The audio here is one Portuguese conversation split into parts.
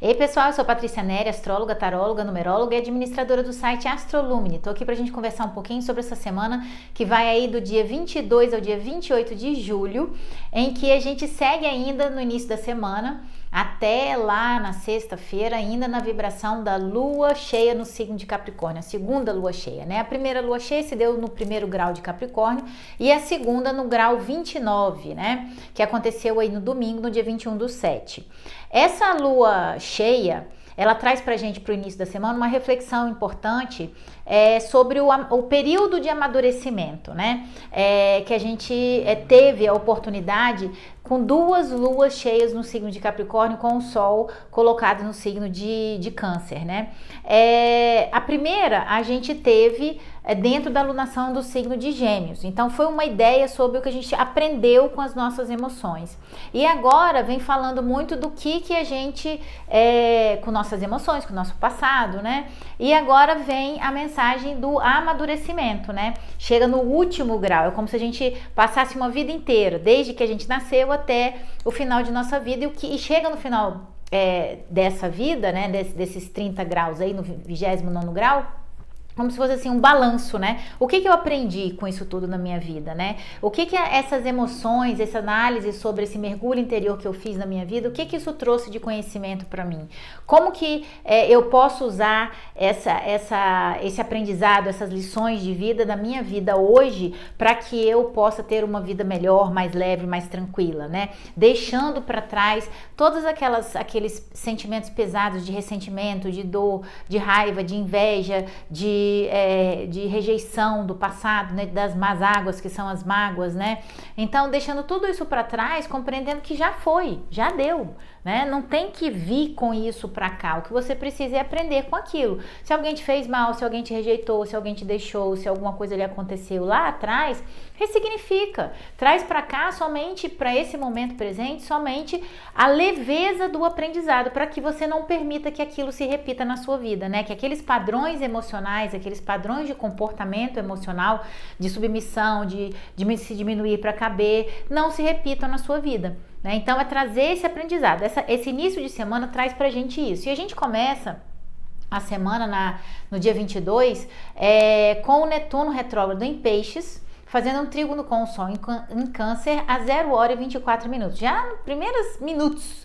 Ei pessoal, eu sou Patrícia Neri, astróloga, taróloga, numeróloga e administradora do site Astrolumine. Tô aqui pra gente conversar um pouquinho sobre essa semana que vai aí do dia 22 ao dia 28 de julho, em que a gente segue ainda no início da semana, até lá na sexta-feira, ainda na vibração da lua cheia no signo de Capricórnio, a segunda lua cheia, né? A primeira lua cheia se deu no primeiro grau de Capricórnio e a segunda no grau 29, né? Que aconteceu aí no domingo, no dia 21/7. Essa lua cheia, ela traz pra gente pro início da semana uma reflexão importante sobre o período de amadurecimento, né? Que a gente teve a oportunidade com duas luas cheias no signo de Capricórnio, com o Sol colocado no signo de Câncer, né? A primeira a gente teve dentro da alunação do signo de Gêmeos. Então foi uma ideia sobre o que a gente aprendeu com as nossas emoções. E agora vem falando muito do que a gente, com nossas emoções, com o nosso passado, né? E agora vem a mensagem do amadurecimento, né? Chega no último grau, é como se a gente passasse uma vida inteira, desde que a gente nasceu até o final de nossa vida, e chega no final dessa vida, né? Desses 30 graus aí, no 29º grau, como se fosse assim um balanço, né? O que eu aprendi com isso tudo na minha vida, né? O que essas emoções, essa análise sobre esse mergulho interior que eu fiz na minha vida, o que isso trouxe de conhecimento para mim? Como que eu posso usar esse aprendizado, essas lições de vida da minha vida hoje para que eu possa ter uma vida melhor, mais leve, mais tranquila, né? Deixando para trás todos aqueles sentimentos pesados de ressentimento, de dor, de raiva, de inveja, de rejeição do passado, né, das más águas que são as mágoas, né? Então, deixando tudo isso para trás, compreendendo que já foi, já deu, né? Não tem que vir com isso para cá. O que você precisa é aprender com aquilo. Se alguém te fez mal, se alguém te rejeitou, se alguém te deixou, se alguma coisa lhe aconteceu lá atrás, ressignifica. Traz para cá somente, para esse momento presente, somente a leveza do aprendizado, para que você não permita que aquilo se repita na sua vida, né? Que aqueles padrões emocionais, aqueles padrões de comportamento emocional, de submissão, de se diminuir para caber, não se repitam na sua vida, né? Então é trazer esse aprendizado. Esse início de semana traz pra gente isso. E a gente começa a semana no dia 22 com o Netuno retrógrado em Peixes, fazendo um trígono com o Sol em Câncer a 0h24. Já nos primeiros minutos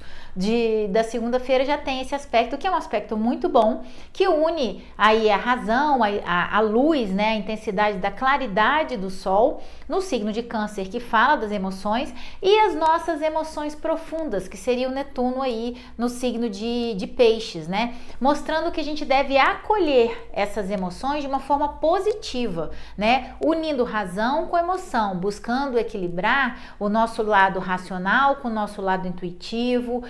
da segunda-feira já tem esse aspecto, que é um aspecto muito bom, que une aí a razão, a luz, né, a intensidade da claridade do Sol no signo de Câncer, que fala das emoções, e as nossas emoções profundas, que seria o Netuno aí no signo de Peixes, né, mostrando que a gente deve acolher essas emoções de uma forma positiva, né, unindo razão com emoção, buscando equilibrar o nosso lado racional com o nosso lado intuitivo,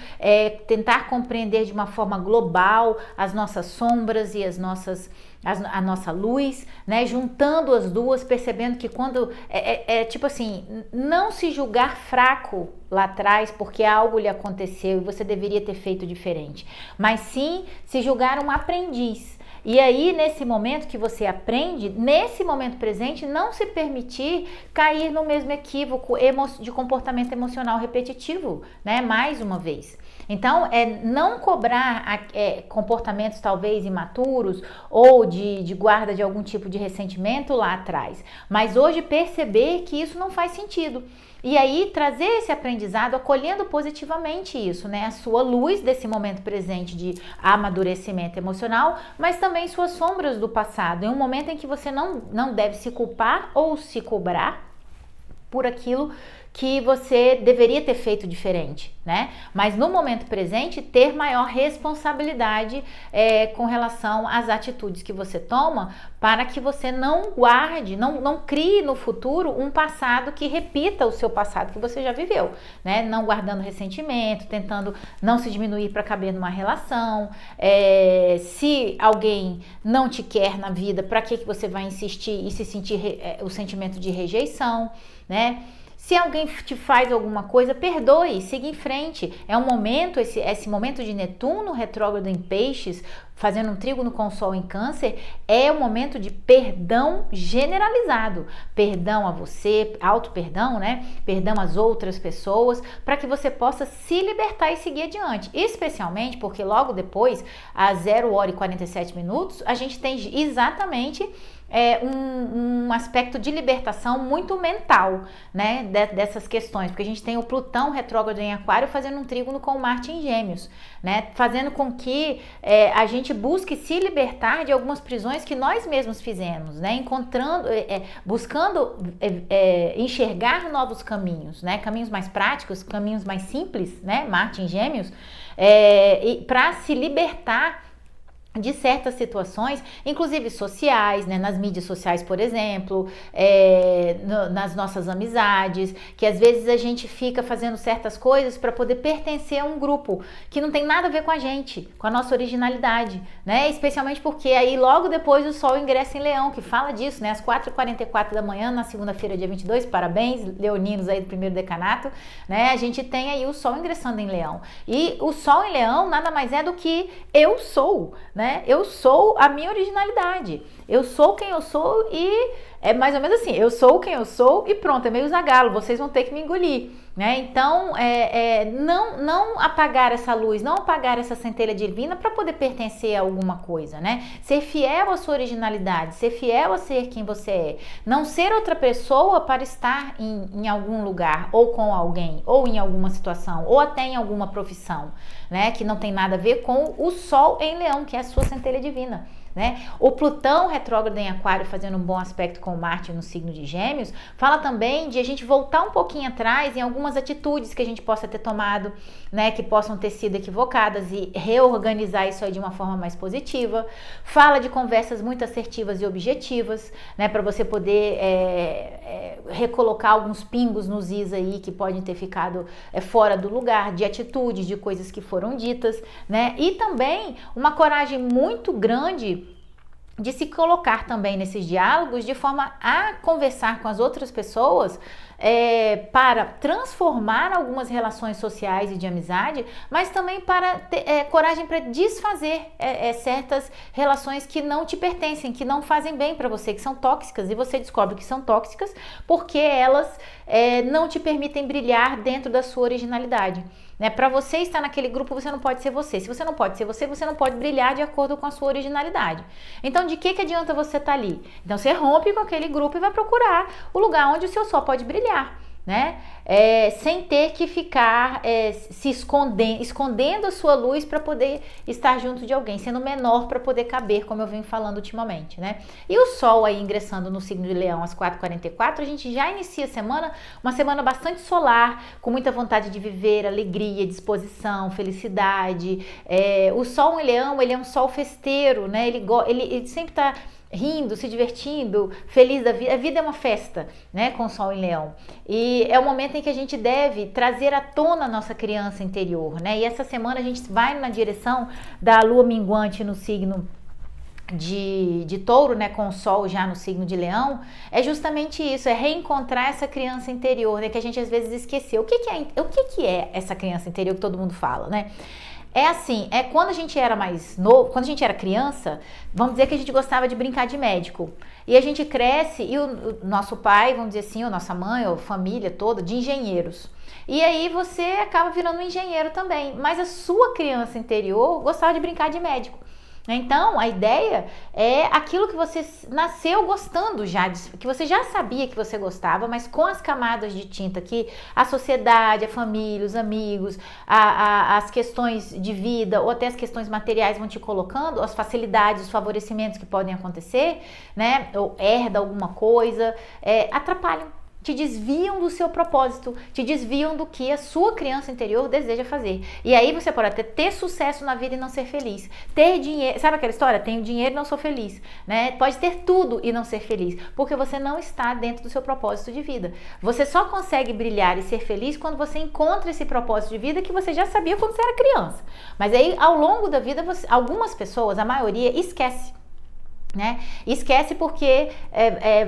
tentar compreender de uma forma global as nossas sombras e a nossa luz, né? Juntando as duas, percebendo que quando tipo assim, não se julgar fraco lá atrás porque algo lhe aconteceu e você deveria ter feito diferente, mas sim se julgar um aprendiz. E aí, nesse momento que você aprende, nesse momento presente, não se permitir cair no mesmo equívoco de comportamento emocional repetitivo, né? Mais uma vez. Então, não cobrar comportamentos talvez imaturos ou de guarda de algum tipo de ressentimento lá atrás, mas hoje perceber que isso não faz sentido. E aí trazer esse aprendizado, acolhendo positivamente isso, né? A sua luz desse momento presente de amadurecimento emocional, mas também suas sombras do passado, em um momento em que você não deve se culpar ou se cobrar por aquilo que você deveria ter feito diferente, né? Mas no momento presente, ter maior responsabilidade com relação às atitudes que você toma, para que você não guarde, não crie no futuro um passado que repita o seu passado que você já viveu, né? Não guardando ressentimento, tentando não se diminuir para caber numa relação. Se alguém não te quer na vida, para que você vai insistir e se sentir o sentimento de rejeição, né? Se alguém te faz alguma coisa, perdoe, siga em frente. É um momento, esse momento de Netuno retrógrado em Peixes, fazendo um trígono com o Sol em Câncer, é um momento de perdão generalizado. Perdão a você, auto-perdão, né? Perdão às outras pessoas, para que você possa se libertar e seguir adiante. Especialmente porque logo depois, às 0h47, a gente tem exatamente um aspecto de libertação muito mental, né, dessas questões, porque a gente tem o Plutão retrógrado em Aquário fazendo um trígono com o Marte em Gêmeos, né, fazendo com que a gente busque se libertar de algumas prisões que nós mesmos fizemos, né, buscando enxergar novos caminhos, né, caminhos mais práticos, caminhos mais simples, né, Marte em Gêmeos, para se libertar de certas situações, inclusive sociais, né, nas mídias sociais, por exemplo, nas nossas amizades, que às vezes a gente fica fazendo certas coisas para poder pertencer a um grupo que não tem nada a ver com a gente, com a nossa originalidade, né, especialmente porque aí logo depois o Sol ingressa em Leão, que fala disso, né, às 4h44 na segunda-feira, dia 22, parabéns, leoninos aí do primeiro decanato, né, a gente tem aí o Sol ingressando em Leão, e o Sol em Leão nada mais é do que eu sou, né, eu sou a minha originalidade, eu sou quem eu sou e é mais ou menos assim, eu sou quem eu sou e pronto, é meio Zagalo, vocês vão ter que me engolir, né? Então, não apagar essa luz, não apagar essa centelha divina para poder pertencer a alguma coisa, né? Ser fiel à sua originalidade, ser fiel a ser quem você é, não ser outra pessoa para estar em algum lugar, ou com alguém, ou em alguma situação, ou até em alguma profissão, né? Que não tem nada a ver com o Sol em Leão, que é a sua centelha divina. Né? O Plutão retrógrado em Aquário fazendo um bom aspecto com Marte no signo de Gêmeos fala também de a gente voltar um pouquinho atrás em algumas atitudes que a gente possa ter tomado, né, que possam ter sido equivocadas e reorganizar isso aí de uma forma mais positiva. Fala de conversas muito assertivas e objetivas, né, para você poder recolocar alguns pingos nos is aí que podem ter ficado fora do lugar, de atitudes, de coisas que foram ditas, né? E também uma coragem muito grande de se colocar também nesses diálogos de forma a conversar com as outras pessoas para transformar algumas relações sociais e de amizade, mas também para ter coragem para desfazer certas relações que não te pertencem, que não fazem bem para você, que são tóxicas, e você descobre que são tóxicas porque elas não te permitem brilhar dentro da sua originalidade. Né? Para você estar naquele grupo, você não pode ser você. Se você não pode ser você, você não pode brilhar de acordo com a sua originalidade. Então, de que adianta você estar ali? Então, você rompe com aquele grupo e vai procurar o lugar onde o seu sol pode brilhar, né? Sem ter que ficar se escondendo a sua luz para poder estar junto de alguém, sendo menor para poder caber, como eu venho falando ultimamente, né? E o Sol aí ingressando no signo de Leão às 4h44, a gente já inicia a semana, uma semana bastante solar, com muita vontade de viver, alegria, disposição, felicidade. O Sol em Leão, ele é um Sol festeiro, né? Ele sempre está rindo, se divertindo, feliz da vida. A vida é uma festa, né, com o Sol em Leão. E é o momento em que a gente deve trazer à tona a nossa criança interior, né? E essa semana a gente vai na direção da Lua minguante no signo de Touro, né, com o Sol já no signo de Leão. É justamente isso, é reencontrar essa criança interior, né, que a gente às vezes esqueceu. O que é essa criança interior que todo mundo fala, né? É assim, quando a gente era mais novo, quando a gente era criança, vamos dizer que a gente gostava de brincar de médico. E a gente cresce e o nosso pai, vamos dizer assim, ou nossa mãe, ou família toda, de engenheiros. E aí você acaba virando um engenheiro também. Mas a sua criança interior gostava de brincar de médico. Então, a ideia é aquilo que você nasceu gostando já, que você já sabia que você gostava, mas com as camadas de tinta que a sociedade, a família, os amigos, as questões de vida ou até as questões materiais vão te colocando, as facilidades, os favorecimentos que podem acontecer, né? Ou herda alguma coisa, atrapalham. Te desviam do seu propósito, te desviam do que a sua criança interior deseja fazer. E aí você pode até ter sucesso na vida e não ser feliz. Ter dinheiro, sabe aquela história? Tenho dinheiro e não sou feliz, né? Pode ter tudo e não ser feliz, porque você não está dentro do seu propósito de vida. Você só consegue brilhar e ser feliz quando você encontra esse propósito de vida que você já sabia quando você era criança. Mas aí, ao longo da vida, algumas pessoas, a maioria, esquece. né? Esquece porque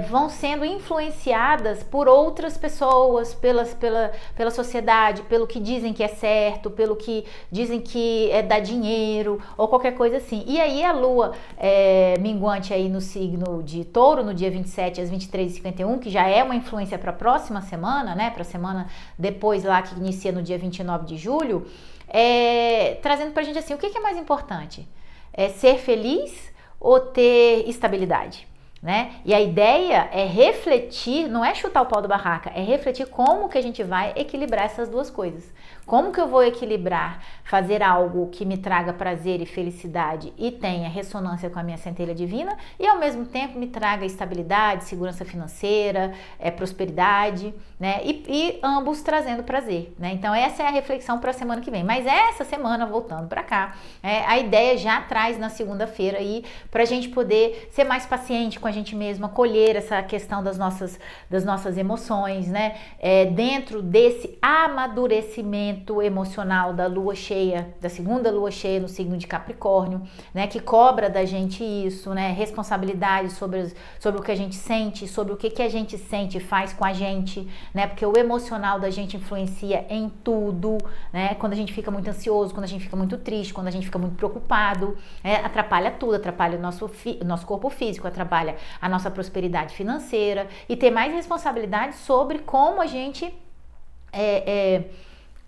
vão sendo influenciadas por outras pessoas, pela sociedade, pelo que dizem que é certo, pelo que dizem que dá dinheiro ou qualquer coisa assim. E aí a lua minguante aí no signo de Touro, no dia 27 às 23h51, que já é uma influência para a próxima semana, né? Para a semana depois lá que inicia no dia 29 de julho, trazendo pra gente assim, o que é mais importante? Ser feliz ou ter estabilidade, né? E a ideia é refletir, não é chutar o pau da barraca, é refletir como que a gente vai equilibrar essas duas coisas. Como que eu vou equilibrar fazer algo que me traga prazer e felicidade e tenha ressonância com a minha centelha divina e ao mesmo tempo me traga estabilidade, segurança financeira, prosperidade, né? E ambos trazendo prazer, né? Então essa é a reflexão para a semana que vem. Mas essa semana, voltando para cá, a ideia já traz na segunda-feira aí para a gente poder ser mais paciente com a gente mesmo, acolher essa questão das nossas emoções, né? Dentro desse amadurecimento emocional da lua cheia, da segunda lua cheia no signo de Capricórnio, né, que cobra da gente isso, né, responsabilidade sobre o que a gente sente, sobre o que a gente sente e faz com a gente, né, porque o emocional da gente influencia em tudo, né, quando a gente fica muito ansioso, quando a gente fica muito triste, quando a gente fica muito preocupado, atrapalha tudo, atrapalha o nosso corpo físico, atrapalha a nossa prosperidade financeira e ter mais responsabilidade sobre como a gente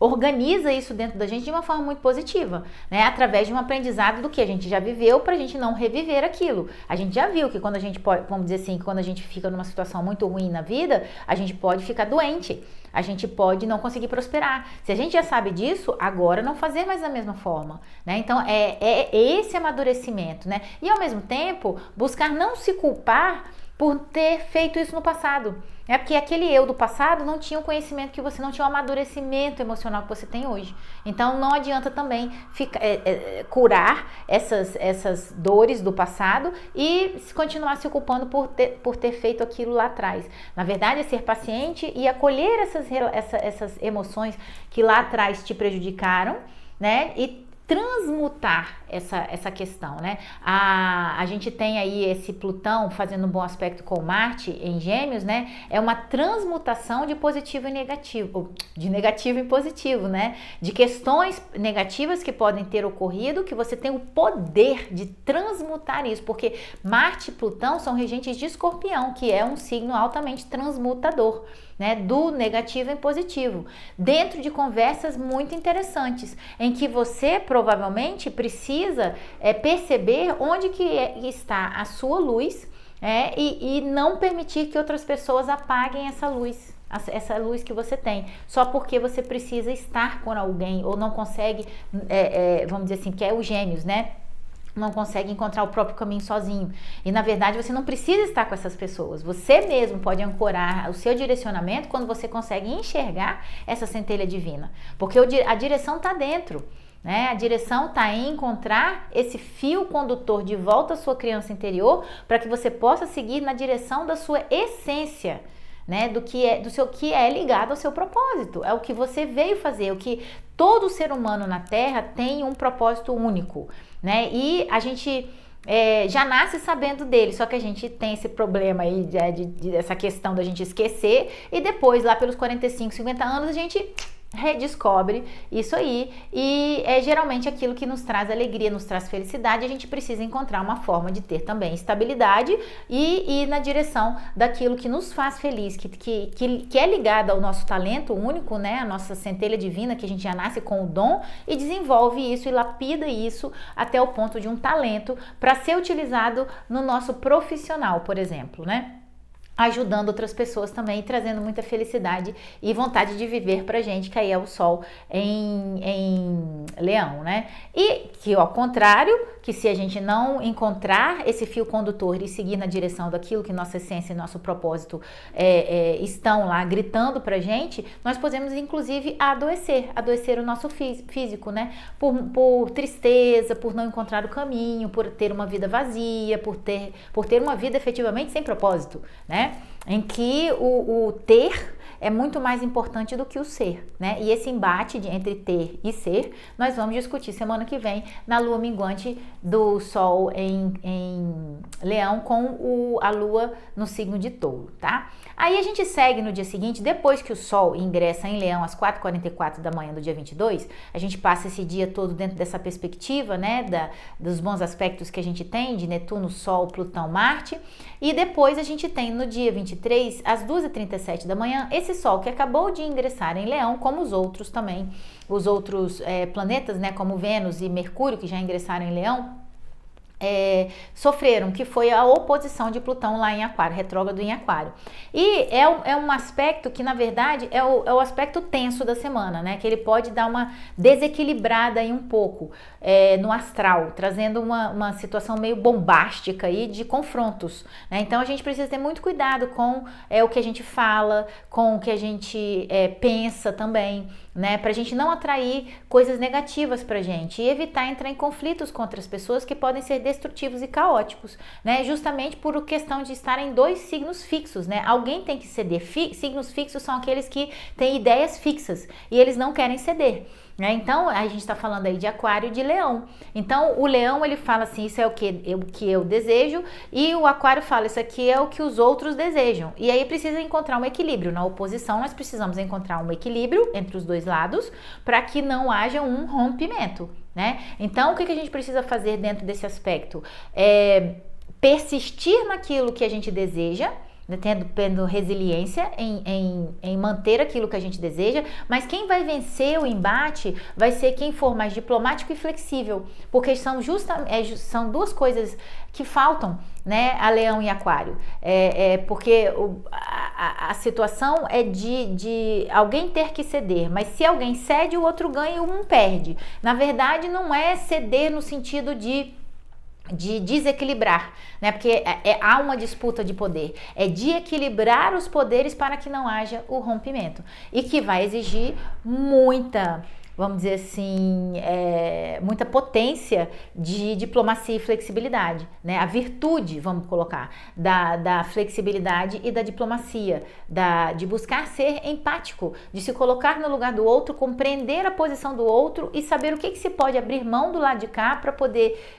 organiza isso dentro da gente de uma forma muito positiva, né? Através de um aprendizado do que a gente já viveu para a gente não reviver aquilo. A gente já viu que quando a gente pode, vamos dizer assim, quando a gente fica numa situação muito ruim na vida, a gente pode ficar doente, a gente pode não conseguir prosperar. Se a gente já sabe disso, agora não fazer mais da mesma forma, né? Então é esse amadurecimento, né? E ao mesmo tempo buscar não se culpar por ter feito isso no passado. É porque aquele eu do passado não tinha o conhecimento que você não tinha, o amadurecimento emocional que você tem hoje. Então não adianta também curar essas dores do passado e continuar se culpando por ter feito aquilo lá atrás. Na verdade é ser paciente e acolher essas emoções que lá atrás te prejudicaram, né? E transmutar essa questão, né? A gente tem aí esse Plutão fazendo um bom aspecto com Marte em Gêmeos, né? É uma transmutação de positivo em negativo, de negativo em positivo, né? De questões negativas que podem ter ocorrido, que você tem o poder de transmutar isso, porque Marte e Plutão são regentes de Escorpião, que é um signo altamente transmutador, né, do negativo em positivo, dentro de conversas muito interessantes, em que você provavelmente precisa perceber onde que está a sua luz, e não permitir que outras pessoas apaguem essa luz que você tem, só porque você precisa estar com alguém ou não consegue, vamos dizer assim, que é os Gêmeos, né? Não consegue encontrar o próprio caminho sozinho. E na verdade você não precisa estar com essas pessoas. Você mesmo pode ancorar o seu direcionamento quando você consegue enxergar essa centelha divina. Porque a direção está dentro, né? A direção está em encontrar esse fio condutor de volta à sua criança interior para que você possa seguir na direção da sua essência, né? Do que é ligado ao seu propósito. É o que você veio fazer, o que todo ser humano na Terra tem um propósito único, né? E a gente já nasce sabendo dele, só que a gente tem esse problema aí dessa questão da gente esquecer e depois lá pelos 45, 50 anos a gente redescobre isso aí e é geralmente aquilo que nos traz alegria, nos traz felicidade. A gente precisa encontrar uma forma de ter também estabilidade e ir na direção daquilo que nos faz feliz, que é ligado ao nosso talento único, né? A nossa centelha divina, que a gente já nasce com o dom e desenvolve isso e lapida isso até o ponto de um talento para ser utilizado no nosso profissional, por exemplo, né? Ajudando outras pessoas também, trazendo muita felicidade e vontade de viver pra gente, que aí é o Sol em Leão, né? E que ao contrário, que se a gente não encontrar esse fio condutor e seguir na direção daquilo que nossa essência e nosso propósito estão lá gritando pra gente, nós podemos inclusive adoecer o nosso físico, né? Por tristeza, por não encontrar o caminho, por ter uma vida vazia, por ter uma vida efetivamente sem propósito, né? Em que o ter é muito mais importante do que o ser, né? E esse embate entre ter e ser, nós vamos discutir semana que vem na lua minguante do Sol em Leão com a lua no signo de Touro, tá? Aí a gente segue no dia seguinte, depois que o Sol ingressa em Leão às 4h44 da manhã do dia 22, a gente passa esse dia todo dentro dessa perspectiva, né, dos bons aspectos que a gente tem de Netuno, Sol, Plutão, Marte, e depois a gente tem no dia 23, às 2h37 da manhã, esse Sol que acabou de ingressar em Leão, como os outros também, os outros planetas, né, como Vênus e Mercúrio, que já ingressaram em Leão, sofreram, que foi a oposição de Plutão lá em Aquário, retrógrado em Aquário. E é um aspecto que, na verdade, é o aspecto tenso da semana, né? Que ele pode dar uma desequilibrada aí um pouco no astral, trazendo uma situação meio bombástica aí de confrontos, né? Então a gente precisa ter muito cuidado com o que a gente fala, com o que a gente pensa também, né? Pra gente não atrair coisas negativas pra gente e evitar entrar em conflitos com outras pessoas que podem ser destrutivos e caóticos, né? Justamente por questão de estarem dois signos fixos, né? Alguém tem que ceder. Signos fixos são aqueles que têm ideias fixas e eles não querem ceder, né? Então a gente está falando aí de Aquário e de Leão. Então o Leão ele fala assim, isso é o que eu desejo, e o Aquário fala, isso aqui é o que os outros desejam. E aí precisa encontrar um equilíbrio. Na oposição nós precisamos encontrar um equilíbrio entre os dois lados para que não haja um rompimento, né? Então o que a gente precisa fazer dentro desse aspecto? Persistir naquilo que a gente deseja, tendo resiliência em manter aquilo que a gente deseja, mas quem vai vencer o embate vai ser quem for mais diplomático e flexível, porque são duas coisas que faltam, né, a Leão e Aquário, porque a situação é de alguém ter que ceder, mas se alguém cede, o outro ganha e um perde. Na verdade, não é ceder no sentido de desequilibrar, né? Porque há uma disputa de poder, é de equilibrar os poderes para que não haja o rompimento, e que vai exigir muita, vamos dizer assim, muita potência de diplomacia e flexibilidade, né? A virtude, vamos colocar, da flexibilidade e da diplomacia, de buscar ser empático, de se colocar no lugar do outro, compreender a posição do outro e saber o que se pode abrir mão do lado de cá para poder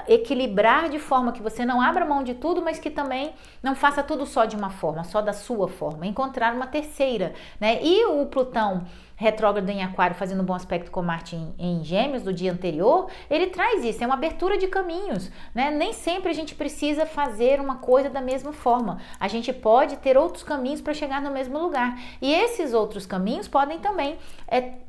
equilibrar de forma que você não abra mão de tudo, mas que também não faça tudo só de uma forma, só da sua forma, encontrar uma terceira, né? E o Plutão retrógrado em Aquário fazendo um bom aspecto com Marte em Gêmeos do dia anterior, ele traz isso, é uma abertura de caminhos, né? Nem sempre a gente precisa fazer uma coisa da mesma forma, a gente pode ter outros caminhos para chegar no mesmo lugar, e esses outros caminhos podem também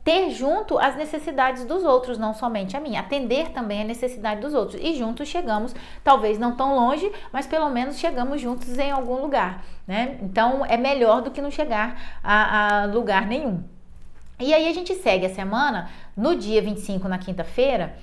ter junto as necessidades dos outros, não somente a minha, atender também a necessidade dos outros, e juntos chegamos, talvez não tão longe, mas pelo menos chegamos juntos em algum lugar, né? Então é melhor do que não chegar a lugar nenhum. E aí a gente segue a semana, no dia 25, na quinta-feira,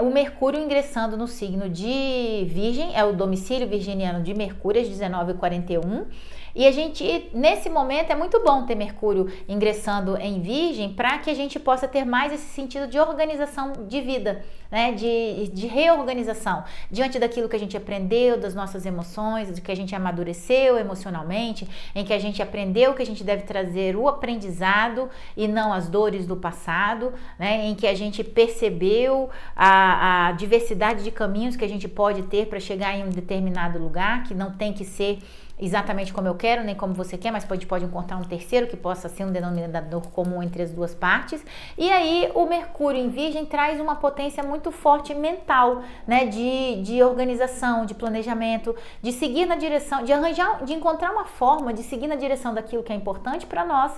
o Mercúrio ingressando no signo de Virgem, é o domicílio virginiano de Mercúrio, às 19h41, e a gente, nesse momento, é muito bom ter Mercúrio ingressando em Virgem para que a gente possa ter mais esse sentido de organização de vida, né? De reorganização diante daquilo que a gente aprendeu, das nossas emoções, de que a gente amadureceu emocionalmente, em que a gente aprendeu que a gente deve trazer o aprendizado e não as dores do passado, né? Em que a gente percebeu a diversidade de caminhos que a gente pode ter para chegar em um determinado lugar, que não tem que ser exatamente como eu quero, nem como você quer, mas pode encontrar um terceiro que possa ser um denominador comum entre as duas partes. E aí o Mercúrio em Virgem traz uma potência muito forte mental, né, de organização, de planejamento, de seguir na direção, de encontrar uma forma de seguir na direção daquilo que é importante para nós,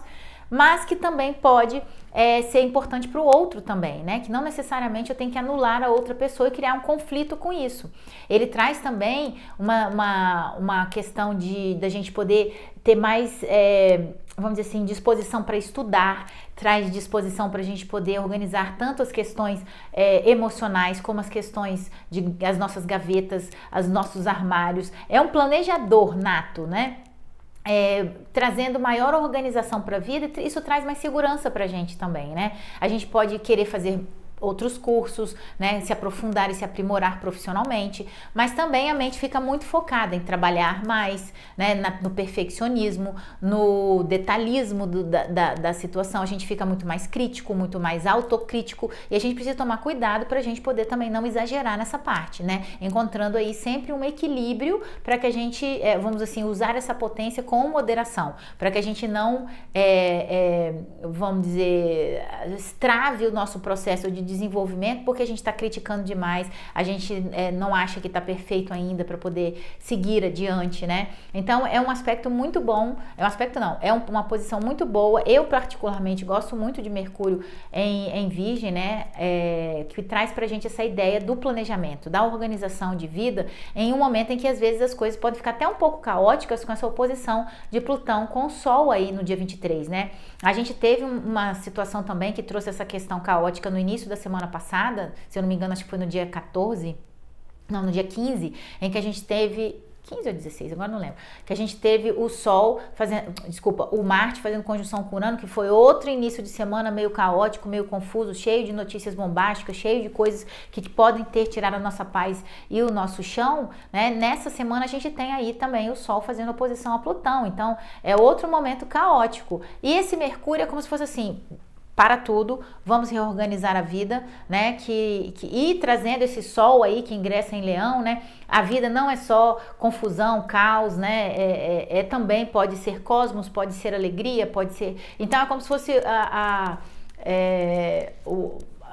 mas que também pode ser importante para o outro também, né? Que não necessariamente eu tenho que anular a outra pessoa e criar um conflito com isso. Ele traz também uma questão da gente poder ter mais, vamos dizer assim, disposição para estudar, traz disposição para a gente poder organizar tanto as questões emocionais como as questões as nossas gavetas, os nossos armários. É um planejador nato, né? Trazendo maior organização para a vida, isso traz mais segurança para a gente também, né? A gente pode querer fazer outros cursos, né, se aprofundar e se aprimorar profissionalmente, mas também a mente fica muito focada em trabalhar mais, né, no perfeccionismo, no detalhismo da situação. A gente fica muito mais crítico, muito mais autocrítico, e a gente precisa tomar cuidado para a gente poder também não exagerar nessa parte, né, encontrando aí sempre um equilíbrio para que a gente, vamos assim, usar essa potência com moderação, para que a gente não, vamos dizer, trave o nosso processo de desenvolvimento porque a gente está criticando demais, a gente não acha que está perfeito ainda para poder seguir adiante, né? Então é um aspecto muito bom, uma posição muito boa. Eu particularmente gosto muito de Mercúrio em Virgem, né? Que traz pra gente essa ideia do planejamento, da organização de vida em um momento em que às vezes as coisas podem ficar até um pouco caóticas com essa oposição de Plutão com o Sol aí no dia 23, né? A gente teve uma situação também que trouxe essa questão caótica no início da semana passada, se eu não me engano, acho que foi no dia 14, não, no dia 15, em que a gente teve 15 ou 16, agora não lembro, que a gente teve o Sol o Marte fazendo conjunção com Urano, que foi outro início de semana meio caótico, meio confuso, cheio de notícias bombásticas, cheio de coisas que podem ter tirado a nossa paz e o nosso chão, né? Nessa semana a gente tem aí também o Sol fazendo oposição a Plutão, então é outro momento caótico. E esse Mercúrio é como se fosse assim: para tudo, vamos reorganizar a vida, né? E trazendo esse Sol aí que ingressa em Leão, né? A vida não é só confusão, caos, né? Também pode ser cosmos, pode ser alegria, pode ser. Então é como se fosse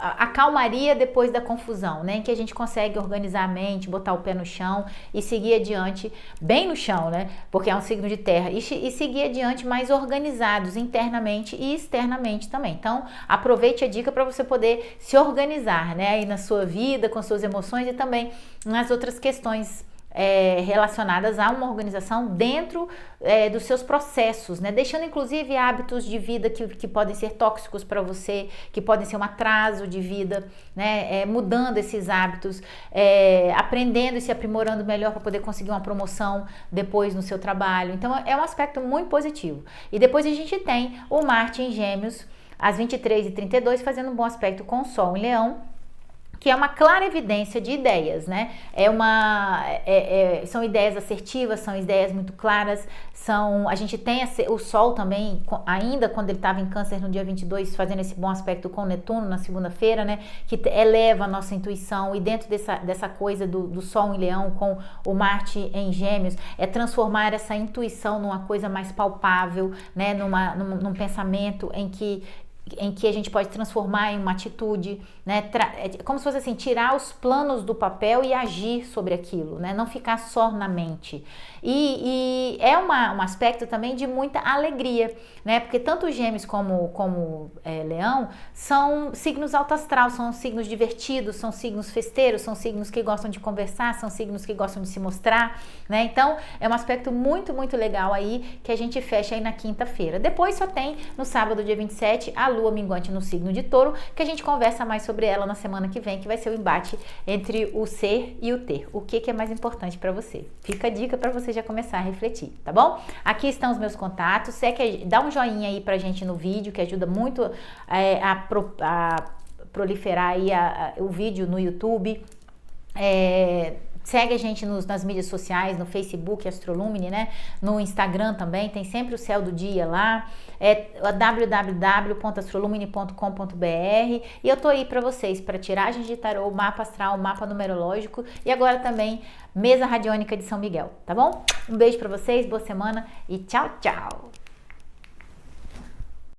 a calmaria depois da confusão, né? Em que a gente consegue organizar a mente, botar o pé no chão e seguir adiante, bem no chão, né? Porque é um signo de terra, e seguir adiante mais organizados internamente e externamente também. Então, aproveite a dica para você poder se organizar, né? Aí na sua vida, com suas emoções e também nas outras questões relacionadas a uma organização dentro dos seus processos, né? Deixando inclusive hábitos de vida que podem ser tóxicos para você, que podem ser um atraso de vida, né? Mudando esses hábitos, aprendendo e se aprimorando melhor para poder conseguir uma promoção depois no seu trabalho. Então é um aspecto muito positivo. E depois a gente tem o Marte em Gêmeos às 23h32 fazendo um bom aspecto com o Sol em Leão, que é uma clara evidência de ideias, né? São ideias assertivas, são ideias muito claras, a gente tem o Sol também, ainda quando ele estava em Câncer no dia 22, fazendo esse bom aspecto com Netuno na segunda-feira, né? Que eleva a nossa intuição, e dentro dessa coisa do Sol em Leão com o Marte em Gêmeos, transformar essa intuição numa coisa mais palpável, né? Num pensamento em que a gente pode transformar em uma atitude, né? Como se fosse assim, tirar os planos do papel e agir sobre aquilo, né? Não ficar só na mente. E é um aspecto também de muita alegria, né? Porque tanto Gêmeos como Leão são signos alto astral, são signos divertidos, são signos festeiros, são signos que gostam de conversar, são signos que gostam de se mostrar, né? Então é um aspecto muito, muito legal aí que a gente fecha aí na quinta-feira. Depois só tem no sábado, dia 27, a Lua minguante no signo de Touro, que a gente conversa mais sobre ela na semana que vem, que vai ser o embate entre o ser e o ter. O que é mais importante para você? Fica a dica para você já começar a refletir, tá bom? Aqui estão os meus contatos. Dá um joinha aí pra gente no vídeo, que ajuda muito a proliferar aí o vídeo no YouTube. Segue a gente nas mídias sociais, no Facebook, Astrolumine, né? No Instagram também, tem sempre o Céu do Dia lá. www.astrolumine.com.br. E eu tô aí para vocês, para tiragens de tarô, mapa astral, mapa numerológico e agora também mesa radiônica de São Miguel, tá bom? Um beijo para vocês, boa semana e tchau, tchau!